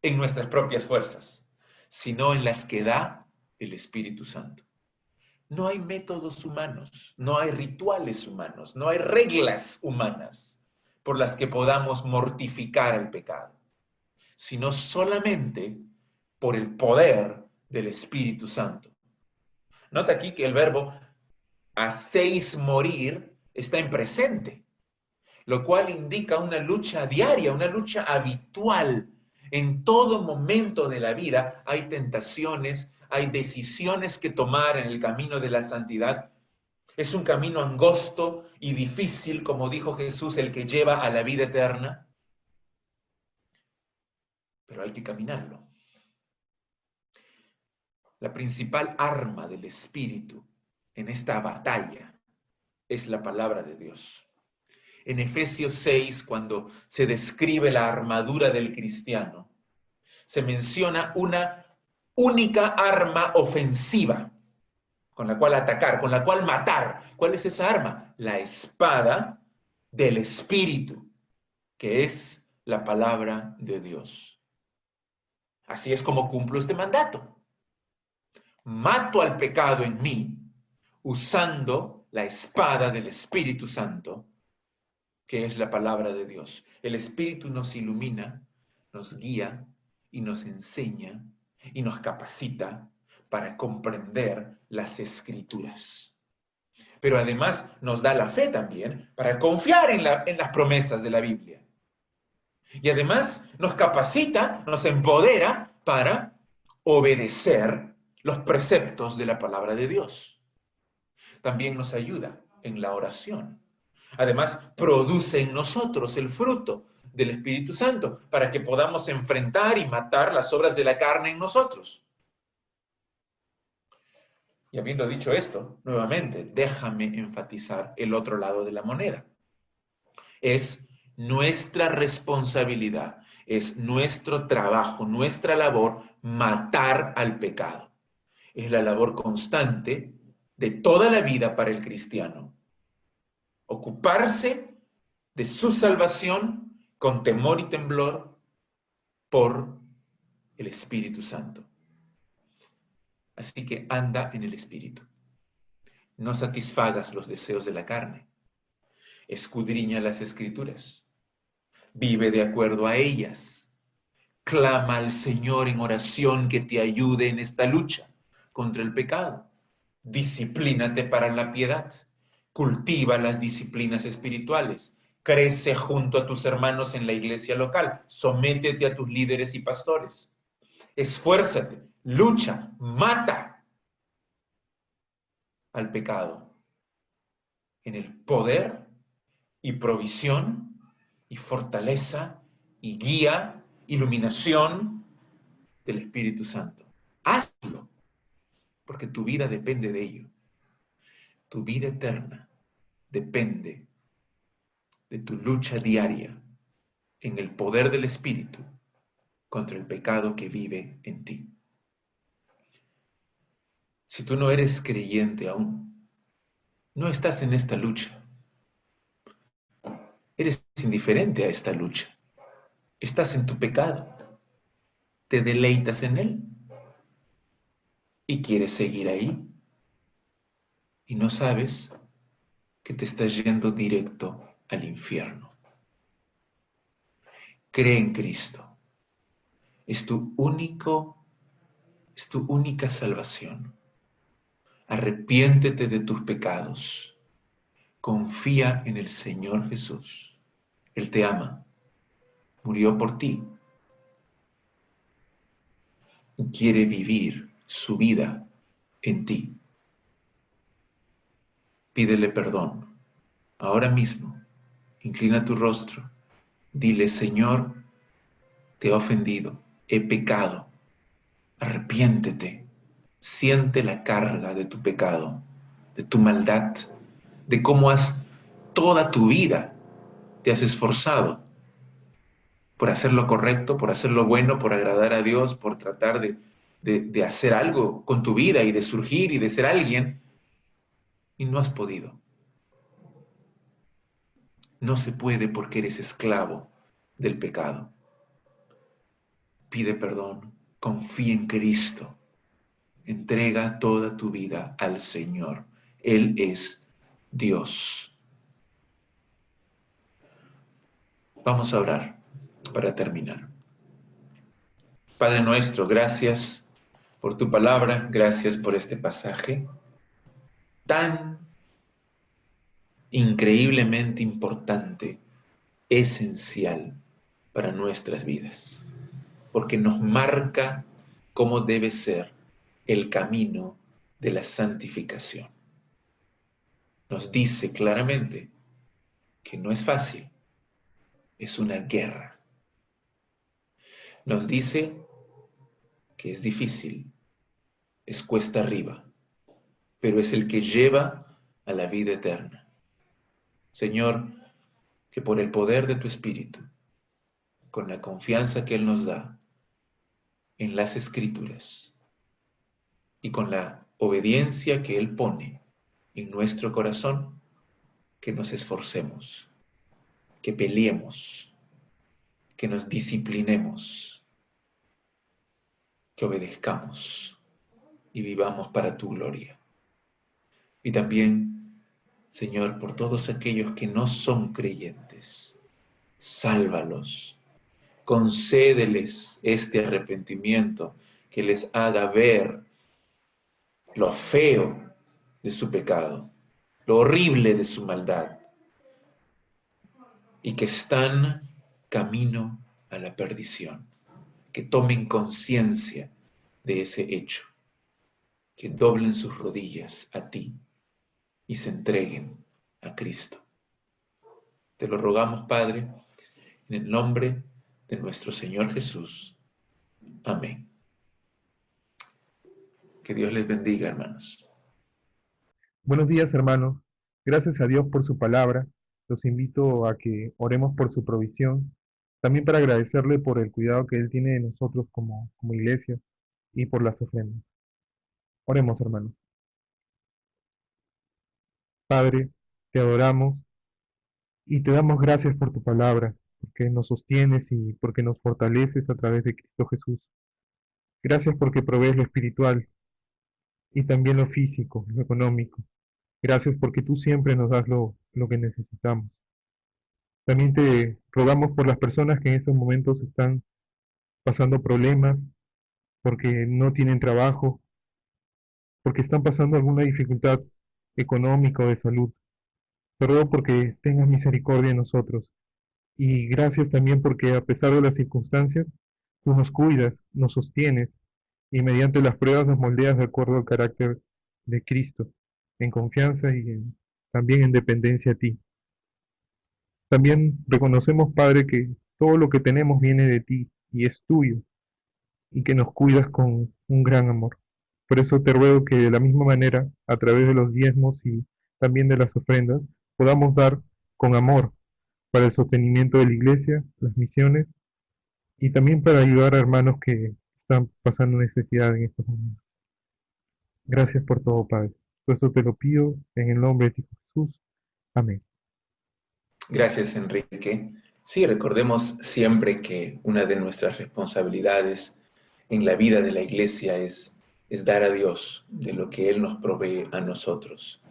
en nuestras propias fuerzas, sino en las que da el Espíritu Santo. No hay métodos humanos, no hay rituales humanos, no hay reglas humanas por las que podamos mortificar al pecado, sino solamente por el poder del Espíritu Santo. Nota aquí que el verbo hacéis morir está en presente, lo cual indica una lucha diaria, una lucha habitual. En todo momento de la vida hay tentaciones, hay decisiones que tomar en el camino de la santidad. Es un camino angosto y difícil, como dijo Jesús, el que lleva a la vida eterna. Pero hay que caminarlo. La principal arma del Espíritu en esta batalla es la palabra de Dios. En Efesios 6, cuando se describe la armadura del cristiano, se menciona una única arma ofensiva con la cual atacar, con la cual matar. ¿Cuál es esa arma? La espada del Espíritu, que es la palabra de Dios. Así es como cumplo este mandato. Mato al pecado en mí usando la espada del Espíritu Santo, que es la palabra de Dios. El Espíritu nos ilumina, nos guía y nos enseña y nos capacita para comprender las Escrituras. Pero además nos da la fe también para confiar en las promesas de la Biblia. Y además nos capacita, nos empodera para obedecer los preceptos de la palabra de Dios. También nos ayuda en la oración. Además, produce en nosotros el fruto del Espíritu Santo para que podamos enfrentar y matar las obras de la carne en nosotros. Y habiendo dicho esto, nuevamente, déjame enfatizar el otro lado de la moneda. Es nuestra responsabilidad, es nuestro trabajo, nuestra labor matar al pecado. Es la labor constante de toda la vida para el cristiano. Ocuparse de su salvación con temor y temblor por el Espíritu Santo. Así que anda en el Espíritu. No satisfagas los deseos de la carne. Escudriña las Escrituras. Vive de acuerdo a ellas. Clama al Señor en oración que te ayude en esta lucha contra el pecado. Disciplínate para la piedad. Cultiva las disciplinas espirituales. Crece junto a tus hermanos en la iglesia local. Sométete a tus líderes y pastores. Esfuérzate, lucha, mata al pecado en el poder y provisión y fortaleza y guía, iluminación del Espíritu Santo. Hazlo, porque tu vida depende de ello. Tu vida eterna depende de tu lucha diaria en el poder del Espíritu contra el pecado que vive en ti. Si tú no eres creyente aún, no estás en esta lucha. Eres indiferente a esta lucha. Estás en tu pecado. Te deleitas en él y quieres seguir ahí. Y no sabes que te estás yendo directo al infierno. Cree en Cristo. Es tu única salvación. Arrepiéntete de tus pecados. Confía en el Señor Jesús. Él te ama. Murió por ti. Y quiere vivir su vida en ti. Pídele perdón. Ahora mismo, inclina tu rostro. Dile, Señor, te he ofendido, he pecado. Arrepiéntete, siente la carga de tu pecado, de tu maldad, de cómo toda tu vida te has esforzado por hacer lo correcto, por hacer lo bueno, por agradar a Dios, por tratar de hacer algo con tu vida y de surgir y de ser alguien, y no has podido. No se puede porque eres esclavo del pecado. Pide perdón, confía en Cristo, entrega toda tu vida al Señor. Él es Dios. Vamos a orar para terminar. Padre nuestro, gracias por tu palabra, gracias por este pasaje tan increíblemente importante, esencial para nuestras vidas, porque nos marca cómo debe ser el camino de la santificación. Nos dice claramente que no es fácil, es una guerra. Nos dice que es difícil, es cuesta arriba, pero es el que lleva a la vida eterna. Señor, que por el poder de tu Espíritu, con la confianza que Él nos da en las Escrituras y con la obediencia que Él pone en nuestro corazón, que nos esforcemos, que peleemos, que nos disciplinemos, que obedezcamos y vivamos para tu gloria. Y también, Señor, por todos aquellos que no son creyentes, sálvalos, concédeles este arrepentimiento que les haga ver lo feo de su pecado, lo horrible de su maldad, y que están camino a la perdición, que tomen conciencia de ese hecho, que doblen sus rodillas a ti y se entreguen a Cristo. Te lo rogamos, Padre, en el nombre de nuestro Señor Jesús. Amén. Que Dios les bendiga, hermanos. Buenos días, hermanos. Gracias a Dios por su palabra. Los invito a que oremos por su provisión, también para agradecerle por el cuidado que Él tiene de nosotros como iglesia y por las ofrendas. Oremos, hermanos. Padre, te adoramos y te damos gracias por tu palabra, porque nos sostienes y porque nos fortaleces a través de Cristo Jesús. Gracias porque provees lo espiritual y también lo físico, lo económico. Gracias porque tú siempre nos das lo que necesitamos. También te rogamos por las personas que en estos momentos están pasando problemas, porque no tienen trabajo, porque están pasando alguna dificultad económica o de salud. Te ruego porque tengas misericordia de nosotros. Y gracias también porque a pesar de las circunstancias, tú nos cuidas, nos sostienes y mediante las pruebas nos moldeas de acuerdo al carácter de Cristo, en confianza y también en dependencia a ti. También reconocemos, Padre, que todo lo que tenemos viene de ti y es tuyo, y que nos cuidas con un gran amor. Por eso te ruego que de la misma manera, a través de los diezmos y también de las ofrendas, podamos dar con amor para el sostenimiento de la iglesia, las misiones, y también para ayudar a hermanos que están pasando necesidad en estos momentos. Gracias por todo, Padre. Por eso te lo pido en el nombre de ti, Jesús. Amén. Gracias, Enrique. Sí, recordemos siempre que una de nuestras responsabilidades en la vida de la iglesia es dar a Dios de lo que Él nos provee a nosotros.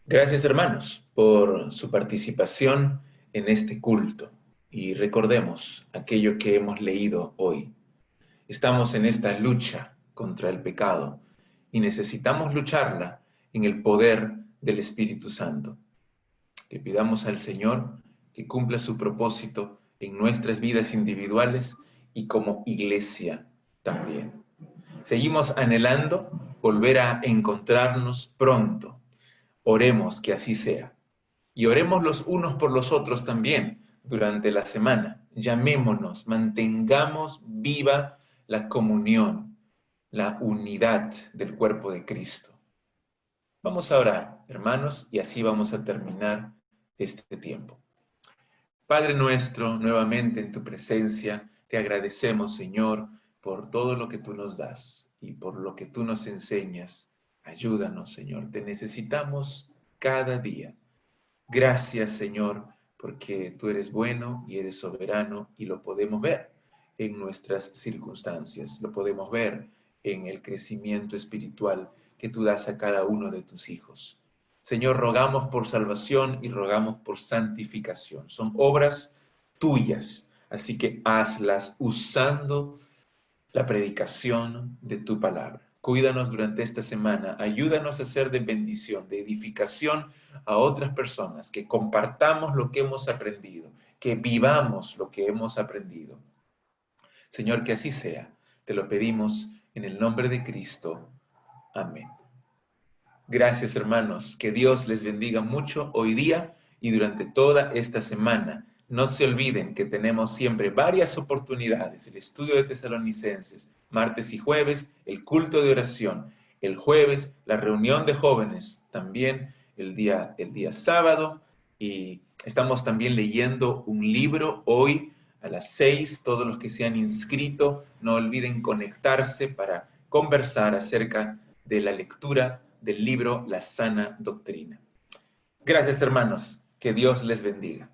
Gracias, hermanos, por su participación en este culto. Y recordemos aquello que hemos leído hoy. Estamos en esta lucha contra el pecado y necesitamos lucharla en el poder del Espíritu Santo. Que pidamos al Señor que cumpla su propósito en nuestras vidas individuales y como iglesia también. Seguimos anhelando volver a encontrarnos pronto. Oremos que así sea. Y oremos los unos por los otros también durante la semana, llamémonos, mantengamos viva la comunión, la unidad del cuerpo de Cristo. Vamos a orar, hermanos, y así vamos a terminar este tiempo. Padre nuestro, nuevamente en tu presencia, te agradecemos, Señor, por todo lo que tú nos das y por lo que tú nos enseñas. Ayúdanos, Señor, te necesitamos cada día. Gracias, Señor, porque tú eres bueno y eres soberano y lo podemos ver en nuestras circunstancias, lo podemos ver en el crecimiento espiritual que tú das a cada uno de tus hijos. Señor, rogamos por salvación y rogamos por santificación. Son obras tuyas, así que hazlas usando la predicación de tu palabra. Cuídanos durante esta semana, ayúdanos a ser de bendición, de edificación a otras personas, que compartamos lo que hemos aprendido, que vivamos lo que hemos aprendido. Señor, que así sea. Te lo pedimos en el nombre de Cristo. Amén. Gracias, hermanos. Que Dios les bendiga mucho hoy día y durante toda esta semana. No se olviden que tenemos siempre varias oportunidades. El estudio de Tesalonicenses, martes y jueves, el culto de oración. El jueves, la reunión de jóvenes, también el día sábado. Y estamos también leyendo un libro hoy a las 6. Todos los que se han inscrito, no olviden conectarse para conversar acerca de la lectura del libro La Sana Doctrina. Gracias, hermanos. Que Dios les bendiga.